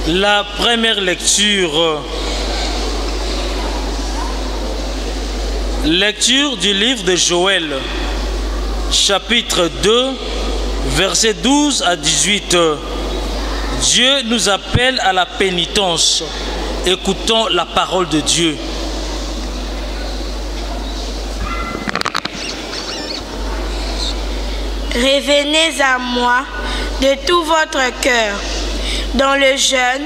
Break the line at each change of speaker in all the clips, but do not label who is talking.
La première lecture. Lecture du livre de Joël, chapitre 2, versets 12 à 18. Dieu nous appelle à la pénitence. Écoutons la parole de Dieu.
Revenez à moi de tout votre cœur, dans le jeûne,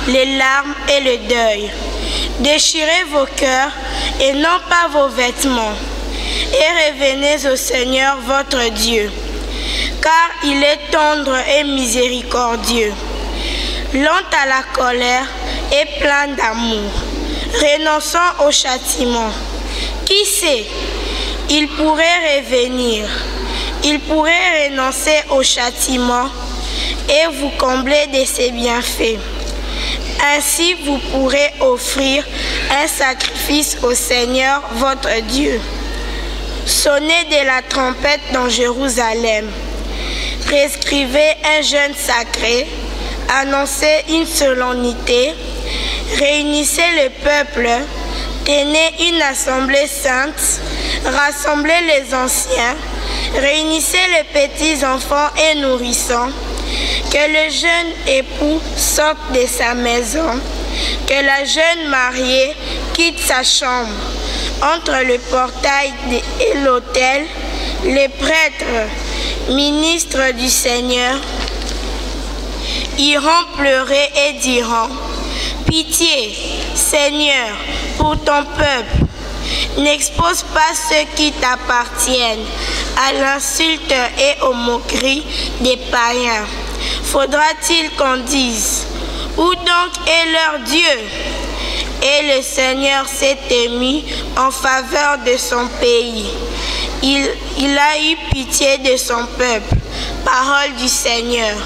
les larmes et le deuil. Déchirez vos cœurs et non pas vos vêtements, et revenez au Seigneur votre Dieu, car il est tendre et miséricordieux, lent à la colère et plein d'amour, renonçant au châtiment. Qui sait, il pourrait revenir, il pourrait renoncer au châtiment et vous combler de ses bienfaits. Ainsi vous pourrez offrir un sacrifice au Seigneur votre Dieu. Sonnez de la trompette dans Jérusalem. Prescrivez un jeûne sacré. Annoncez une solennité. Réunissez le peuple. Tenez une assemblée sainte. Rassemblez les anciens. Réunissez les petits enfants et nourrissants. Que le jeune époux sorte de sa maison, que la jeune mariée quitte sa chambre. Entre le portail et l'autel, les prêtres, ministres du Seigneur, iront pleurer et diront: Pitié, Seigneur, pour ton peuple. N'expose pas ceux qui t'appartiennent à l'insulte et aux moqueries des païens. Faudra-t-il qu'on dise: où donc est leur Dieu? Et le Seigneur s'est ému en faveur de son pays. Il a eu pitié de son peuple. Parole du Seigneur.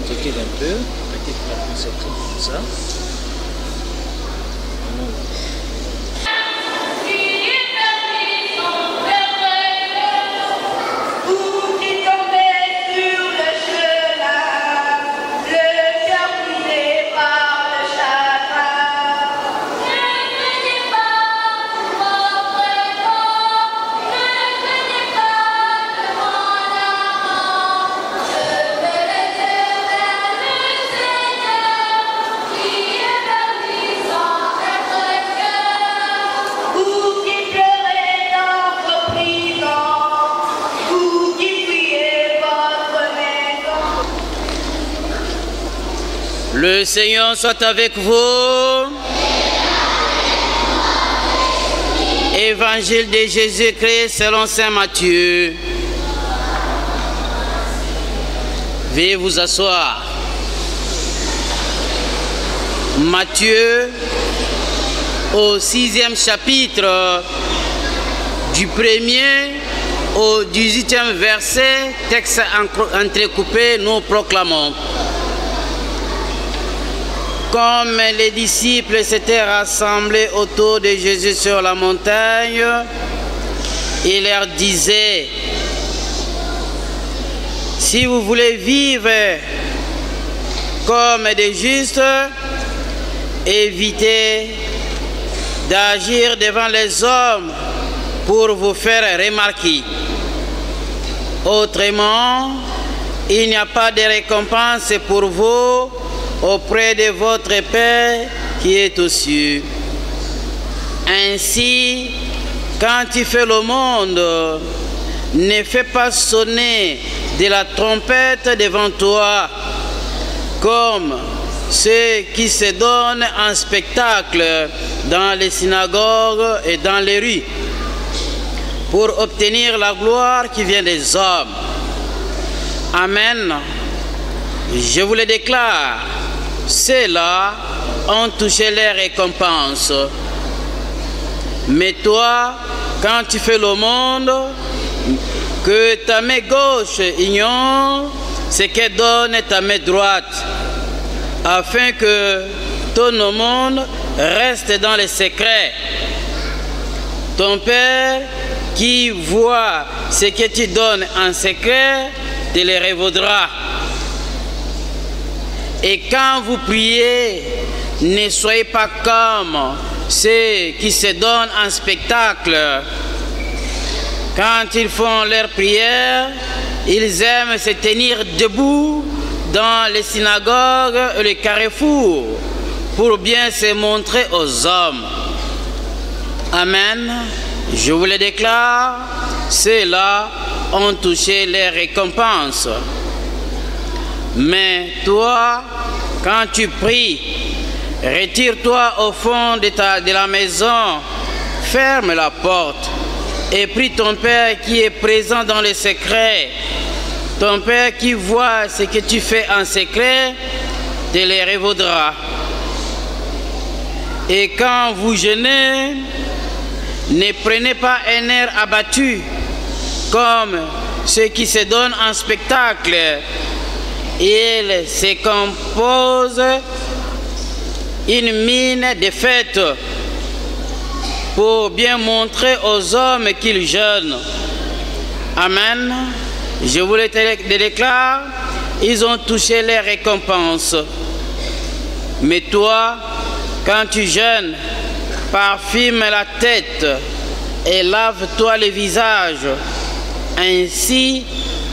Recule un peu, peut-être la concentrer comme ça.
Le Seigneur soit avec vous. Évangile de Jésus-Christ selon saint Matthieu. Veuillez vous asseoir. Matthieu, au 6e chapitre du 1er au 18e verset, texte entrecoupé, nous proclamons. Comme les disciples s'étaient rassemblés autour de Jésus sur la montagne, il leur disait: si vous voulez vivre comme des justes, évitez d'agir devant les hommes pour vous faire remarquer. Autrement, il n'y a pas de récompense pour vous auprès de votre Père qui est aux cieux. Ainsi, quand tu fais le monde, ne fais pas sonner de la trompette devant toi, comme ceux qui se donnent en spectacle dans les synagogues et dans les rues, pour obtenir la gloire qui vient des hommes. Amen. Je vous le déclare, ceux-là ont touché les récompenses. Mais toi, quand tu fais le monde, que ta main gauche ignore ce que donne ta main droite, afin que ton monde reste dans les secrets. Ton Père qui voit ce que tu donnes en secret te le révaudra. Et quand vous priez, ne soyez pas comme ceux qui se donnent en spectacle. Quand ils font leur prière, ils aiment se tenir debout dans les synagogues et les carrefours pour bien se montrer aux hommes. Amen. Je vous le déclare, ceux-là ont touché les récompenses. Mais toi, quand tu pries, retire-toi au fond de la maison, ferme la porte et prie ton Père qui est présent dans le secret. Ton Père qui voit ce que tu fais en secret te le révaudra. Et quand vous jeûnez, ne prenez pas un air abattu comme ceux qui se donnent en spectacle. Ils se composent une mine de fête pour bien montrer aux hommes qu'ils jeûnent. Amen. Je vous le déclare, ils ont touché les récompenses. Mais toi, quand tu jeûnes, parfume la tête et lave-toi le visage. Ainsi,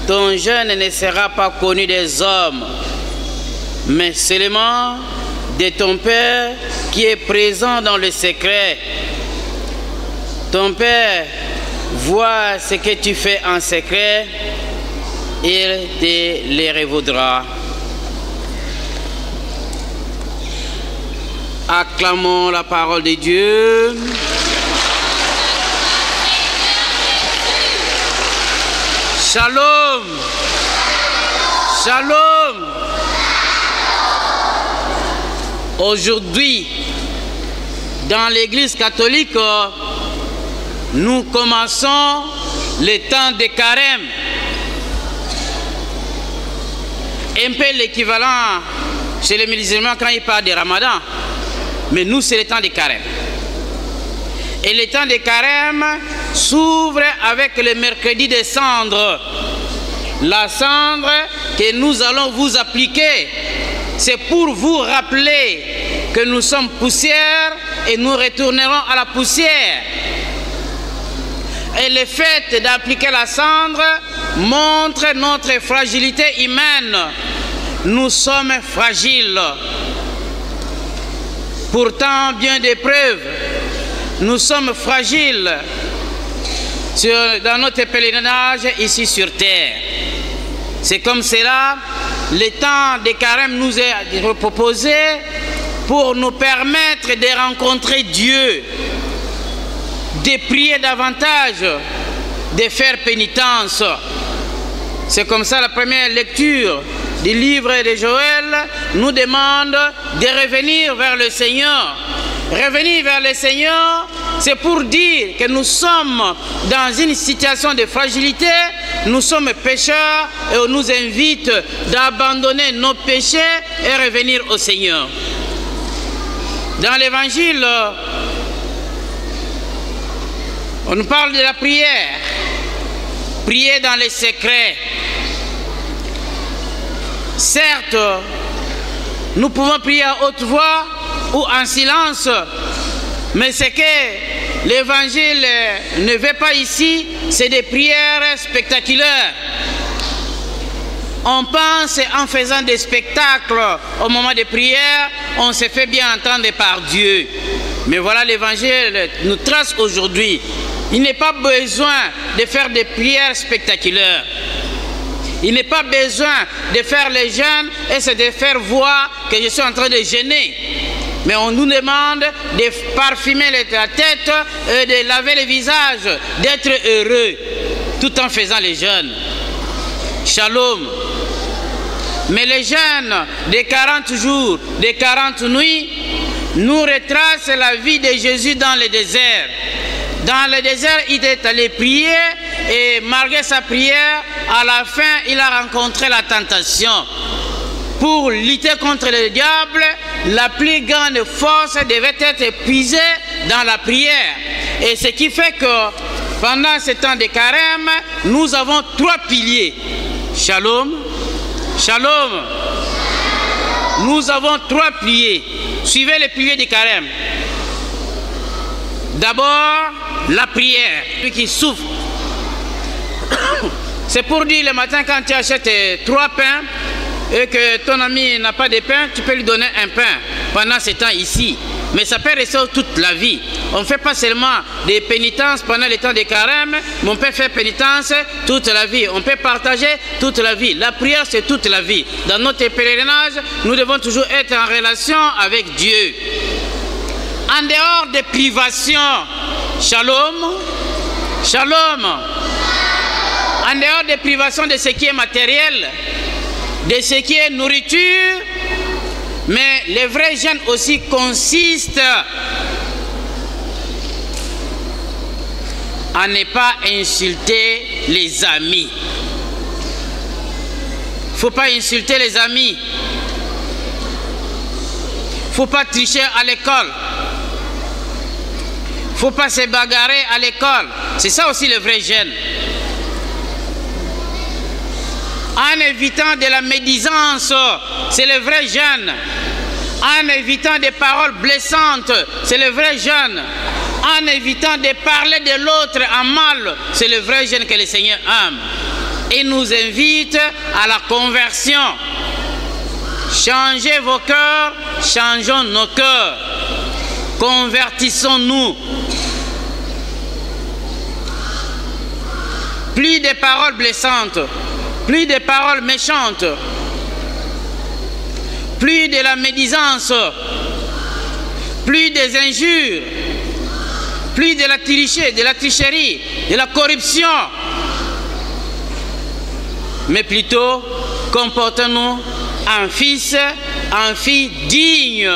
ton jeûne ne sera pas connu des hommes, mais seulement de ton Père qui est présent dans le secret. Ton Père voit ce que tu fais en secret, il te le révaudra. Acclamons la parole de Dieu. Shalom. Shalom. Aujourd'hui, dans l'Église catholique, nous commençons le temps de carême. Un peu l'équivalent chez les musulmans quand ils parlent de Ramadan. Mais nous, c'est le temps de carême. Et le temps de carême s'ouvre avec le mercredi des cendres. La cendre que nous allons vous appliquer, c'est pour vous rappeler que nous sommes poussière et nous retournerons à la poussière. Et le fait d'appliquer la cendre montre notre fragilité humaine. Nous sommes fragiles. Pourtant, bien des preuves, nous sommes fragiles dans notre pèlerinage ici sur terre. C'est comme cela, le temps de carême nous est proposé pour nous permettre de rencontrer Dieu, de prier davantage, de faire pénitence. C'est comme ça la première lecture du livre de Joël nous demande de revenir vers le Seigneur. Revenir vers le Seigneur c'est pour dire que nous sommes dans une situation de fragilité, nous sommes pécheurs et on nous invite d'abandonner nos péchés et revenir au Seigneur. Dans l'évangile, on nous parle de la prière. Prier dans les secrets. Certes, nous pouvons prier à haute voix ou en silence, mais ce que l'évangile ne veut pas ici, c'est des prières spectaculaires. On pense en faisant des spectacles au moment des prières, on se fait bien entendre par Dieu. Mais voilà, l'évangile nous trace aujourd'hui. Il n'est pas besoin de faire des prières spectaculaires. Il n'est pas besoin de faire les jeûnes et c'est de faire voir que je suis en train de jeûner. Mais on nous demande de parfumer la tête et de laver le visage, d'être heureux, tout en faisant les jeûnes. Shalom. Mais les jeûnes de 40 jours, de 40 nuits, nous retracent la vie de Jésus dans le désert. Dans le désert, il est allé prier et malgré sa prière, à la fin, il a rencontré la tentation. Pour lutter contre le diable, la plus grande force devait être épuisée dans la prière. Et ce qui fait que pendant ce temps de carême, nous avons 3 piliers. Shalom, shalom. Nous avons 3 piliers. Suivez les piliers du carême. D'abord, la prière. Celui qui souffre. C'est pour dire le matin quand tu achètes 3 pains et que ton ami n'a pas de pain, tu peux lui donner un pain pendant ce temps ici. Mais ça peut rester toute la vie. On ne fait pas seulement des pénitences pendant le temps de carême, mais on peut faire pénitence toute la vie. On peut partager toute la vie. La prière, c'est toute la vie. Dans notre pèlerinage, nous devons toujours être en relation avec Dieu. En dehors des privations, shalom, shalom. En dehors des privations de ce qui est matériel, de ce qui est nourriture, mais le vrai jeûne aussi consiste à ne pas insulter les amis. Il ne faut pas insulter les amis. Il ne faut pas tricher à l'école. Il ne faut pas se bagarrer à l'école. C'est ça aussi le vrai jeûne. En évitant de la médisance, c'est le vrai jeûne. En évitant des paroles blessantes, c'est le vrai jeûne. En évitant de parler de l'autre en mal, c'est le vrai jeûne que le Seigneur aime. Il nous invite à la conversion. Changez vos cœurs, changeons nos cœurs. Convertissons-nous. Plus de paroles blessantes, plus de paroles méchantes, plus de la médisance, plus des injures, plus de la tricherie, de la corruption. Mais plutôt, comportons-nous en fils, en fille digne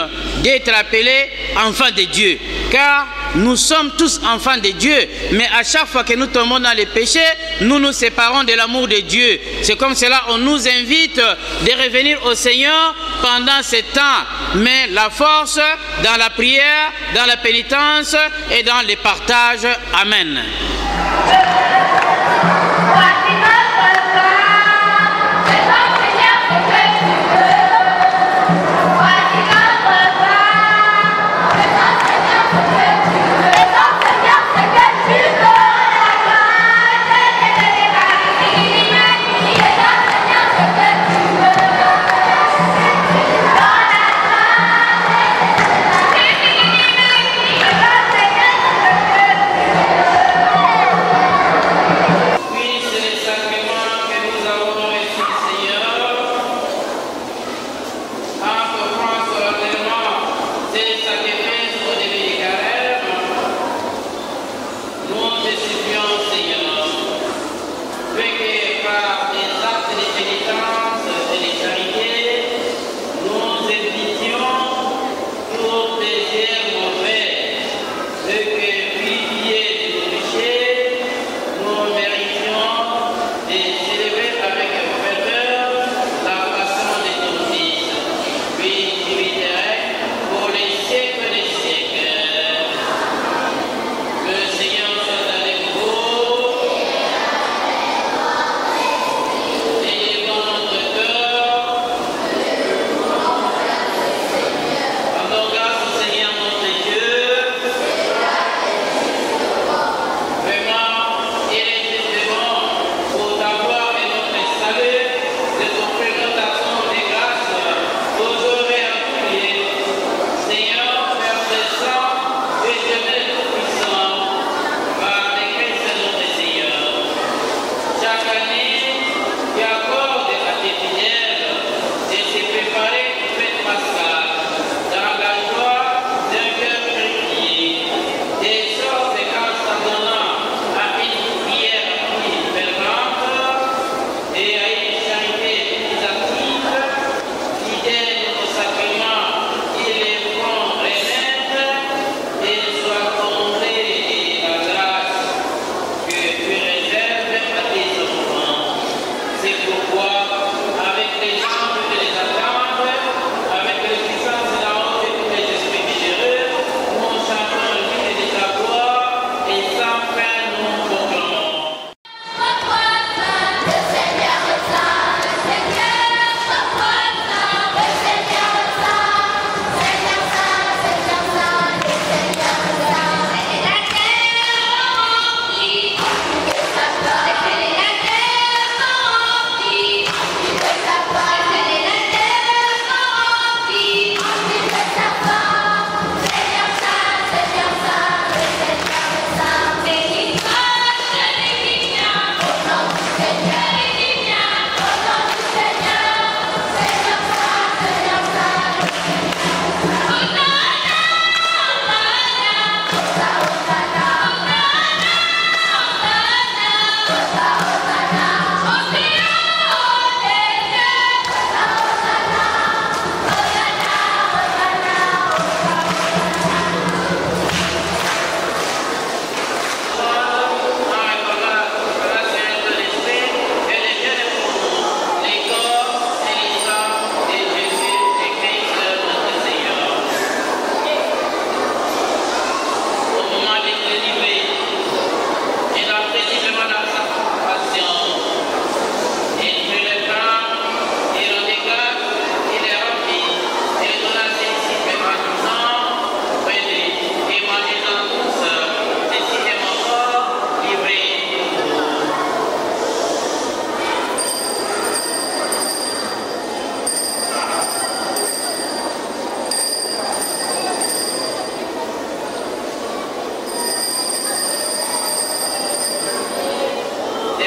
d'être appelé enfant de Dieu. Car nous sommes tous enfants de Dieu, mais à chaque fois que nous tombons dans les péchés, nous nous séparons de l'amour de Dieu. C'est comme cela on nous invite de revenir au Seigneur pendant ce temps. Mais la force dans la prière, dans la pénitence et dans le partage. Amen.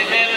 les mêmes